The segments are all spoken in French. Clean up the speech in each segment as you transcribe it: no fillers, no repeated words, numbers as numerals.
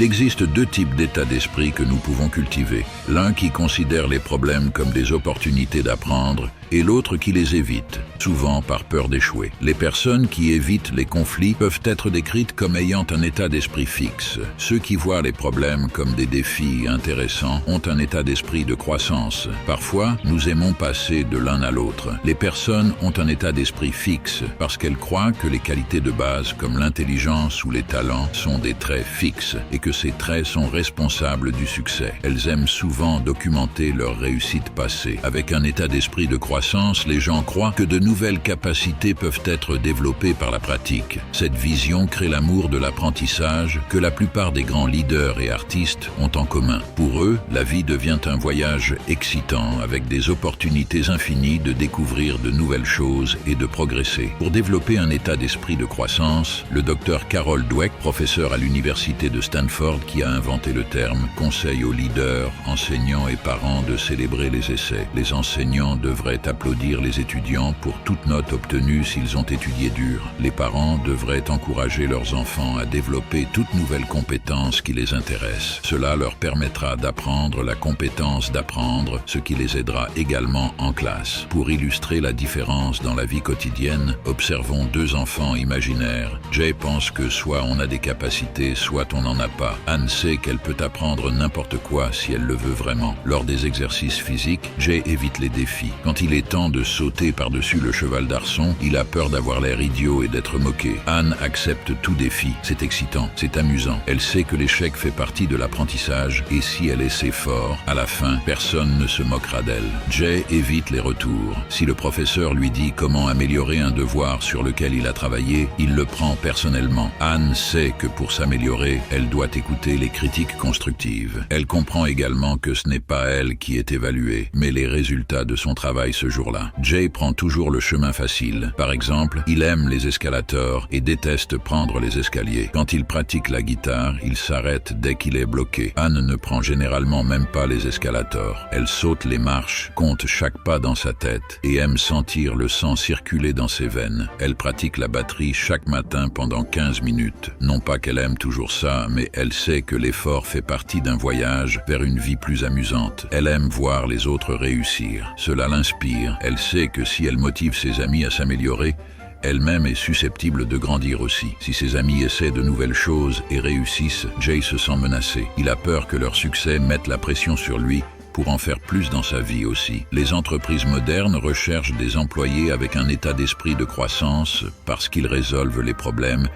Il existe deux types d'état d'esprit que nous pouvons cultiver. L'un qui considère les problèmes comme des opportunités d'apprendre et l'autre qui les évite, souvent par peur d'échouer. Les personnes qui évitent les conflits peuvent être décrites comme ayant un état d'esprit fixe. Ceux qui voient les problèmes comme des défis intéressants ont un état d'esprit de croissance. Parfois, nous aimons passer de l'un à l'autre. Les personnes ont un état d'esprit fixe parce qu'elles croient que les qualités de base comme l'intelligence ou les talents sont des traits fixes et que ces traits sont responsables du succès. Elles aiment souvent documenter leur réussite passée. Avec un état d'esprit de croissance, les gens croient que de nouvelles capacités peuvent être développées par la pratique. Cette vision crée l'amour de l'apprentissage que la plupart des grands leaders et artistes ont en commun. Pour eux, la vie devient un voyage excitant avec des opportunités infinies de découvrir de nouvelles choses et de progresser. Pour développer un état d'esprit de croissance, le docteur Carol Dweck, professeur à l'université de Stanford qui a inventé le terme, conseille aux leaders, enseignants et parents de célébrer les essais. Les enseignants devraient applaudir les étudiants pour toute note obtenue s'ils ont étudié dur. Les parents devraient encourager leurs enfants à développer toute nouvelle compétence qui les intéresse. Cela leur permettra d'apprendre la compétence d'apprendre, ce qui les aidera également en classe. Pour illustrer la différence dans la vie quotidienne, observons deux enfants imaginaires. Jay pense que soit on a des capacités, soit on n'en a pas. Anne sait qu'elle peut apprendre n'importe quoi si elle le veut vraiment. Lors des exercices physiques, Jay évite les défis. Quand il est temps de sauter par-dessus le cheval d'arçon, il a peur d'avoir l'air idiot et d'être moqué. Anne accepte tout défi. C'est excitant, c'est amusant. Elle sait que l'échec fait partie de l'apprentissage et si elle essaie fort, à la fin, personne ne se moquera d'elle. Jay évite les retours. Si le professeur lui dit comment améliorer un devoir sur lequel il a travaillé, il le prend personnellement. Anne sait que pour s'améliorer, elle doit écouter les critiques constructives. Elle comprend également que ce n'est pas elle qui est évaluée, mais les résultats de son travail ce jour-là. Jay prend toujours le chemin facile. Par exemple, il aime les escalators et déteste prendre les escaliers. Quand il pratique la guitare, il s'arrête dès qu'il est bloqué. Anne ne prend généralement même pas les escalators. Elle saute les marches, compte chaque pas dans sa tête et aime sentir le sang circuler dans ses veines. Elle pratique la batterie chaque matin pendant 15 minutes. Non pas qu'elle aime toujours ça, mais elle sait que l'effort fait partie d'un voyage vers une vie plus amusante. Elle aime voir les autres réussir. Cela l'inspire. Elle sait que si elle motive ses amis à s'améliorer, elle-même est susceptible de grandir aussi. Si ses amis essaient de nouvelles choses et réussissent, Jay se sent menacé. Il a peur que leur succès mette la pression sur lui pour en faire plus dans sa vie aussi. Les entreprises modernes recherchent des employés avec un état d'esprit de croissance parce qu'ils résolvent les problèmes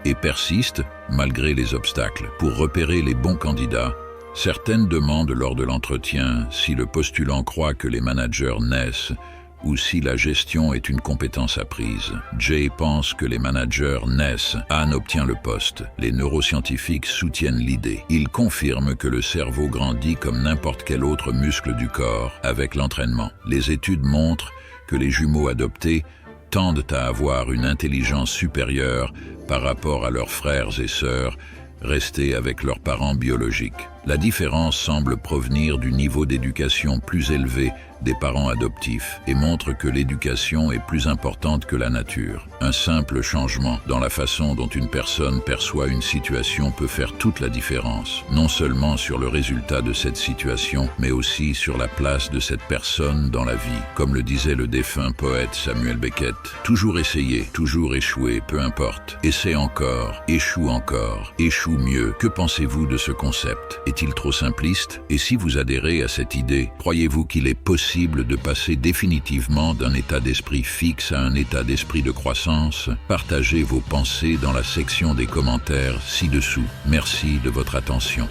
et persistent malgré les obstacles. Pour repérer les bons candidats, certaines demandent lors de l'entretien si le postulant croit que les managers naissent ou si la gestion est une compétence apprise. Jay pense que les managers naissent. Anne obtient le poste. Les neuroscientifiques soutiennent l'idée. Ils confirment que le cerveau grandit comme n'importe quel autre muscle du corps avec l'entraînement. Les études montrent que les jumeaux adoptés tendent à avoir une intelligence supérieure par rapport à leurs frères et sœurs restés avec leurs parents biologiques. La différence semble provenir du niveau d'éducation plus élevé des parents adoptifs et montre que l'éducation est plus importante que la nature. Un simple changement dans la façon dont une personne perçoit une situation peut faire toute la différence, non seulement sur le résultat de cette situation, mais aussi sur la place de cette personne dans la vie. Comme le disait le défunt poète Samuel Beckett, « Toujours essayer, toujours échouer, peu importe. Essaie encore, échoue mieux. » Que pensez-vous de ce concept? Est-il trop simpliste? Et si vous adhérez à cette idée, croyez-vous qu'il est possible de passer définitivement d'un état d'esprit fixe à un état d'esprit de croissance? Partagez vos pensées dans la section des commentaires ci-dessous. Merci de votre attention.